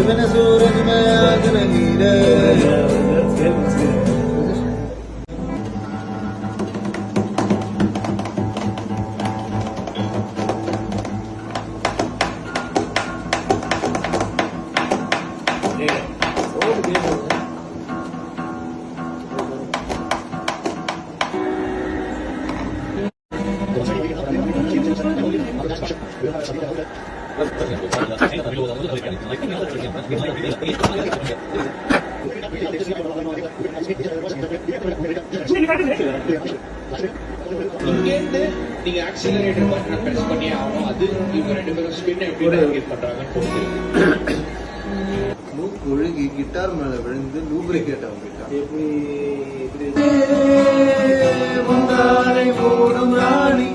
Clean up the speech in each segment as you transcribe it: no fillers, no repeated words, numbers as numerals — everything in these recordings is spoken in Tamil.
जीवन सूरज में आग लगी रे இங்கேருந்து நீங்க ஆக்சிலரேட்டர் பட்டன் பிரஸ் பண்ணி ஆகணும். அது இவங்க ரெண்டு பேரும் ஸ்பின் எப்படி டார்கெட் பண்றாங்கன்னு பொறுத்து. லூப் ஒழுகி கிட்டார் மேல விழுந்து லூப்ரிகேட் ஆகும் மூடும் ராணி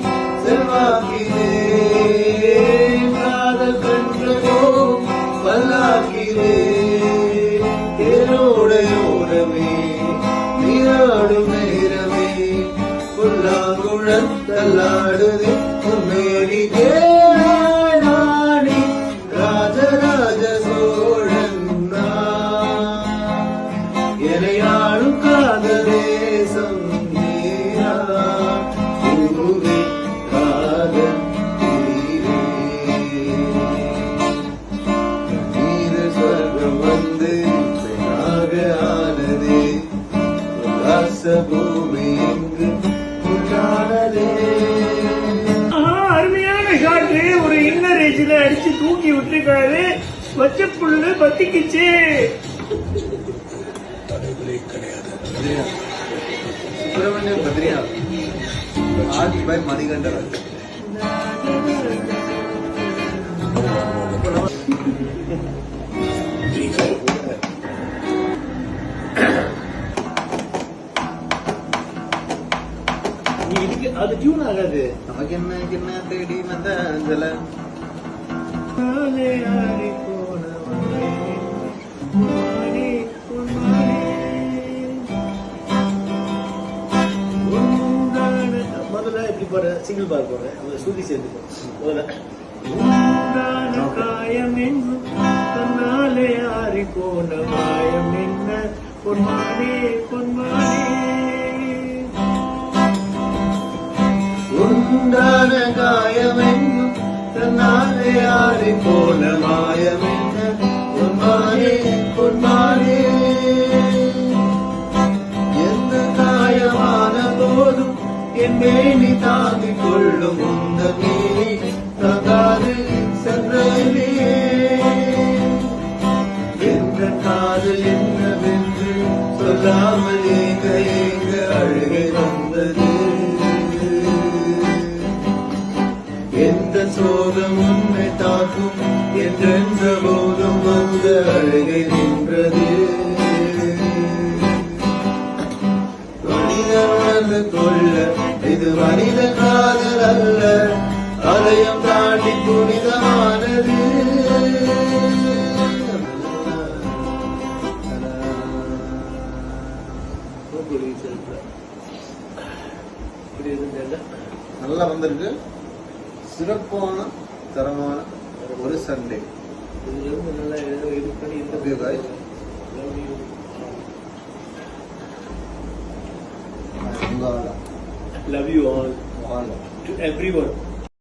செல்வாக்கிலே காதல் கன்றோ பல்லாக்கிலே தேரோடையோரமே நீராடும் நேரமே புல்லாங்குழத்தல்லாடுதே உன்னேடி நாணி ராஜராஜ சோழன் எனையாளும் காதலேசம் நீரா பூவே காதல் நீர ஸ்வர்க்கம் வந்து பெண்ணாக ஆனதே பூமி எங்கு உண்டானதே. அருமையான ஷாட்டு. ஒரு இன்னர் ஏஜ்ல அடிச்சு தூக்கி விட்டுருக்காரு. வச்ச புல்லு பத்திக்குச்சு. Subramaniam பத்ரியா art by Manikandar. அது டியூன் ஆகாது. நமக்கு என்ன தேடி வந்த அஞ்சல முதல்ல எப்படி போற சிங்கிள் பார் போறேன். ஸ்ருதி சேர்ந்து முதல்ல காயம் என்று தன்னாலே ஆறி போன மாயம் என்ன பொன்மானே பொன்மானே உண்டான காயமெங்கும் தன்னாலே ஆறி போன மாயமென்ன பொன்மானே பொன்மானே. எந்த காயமான போதும் என் மேனி தாங்கிக் கொள்ளும் உந்த மேனி தகாது சென்றே. எந்த காதல் என்னவென்று சொல்லாமல் ஏங்க ஏங்க அழுகை வந்தது. எந்த சோகம் உன்னை தாக்கும் என்றென்ற போதும் வந்த அழுகை நின்றது. மனிதனது கொள்ள இது மனித காதல் அல்ல, அதையும் தாண்டி புனிதமானது. நல்லா வந்திருக்கு. சிறப்பான தரமான ஒரு சண்டே. நல்லா இது பண்ணி love you all to everyone.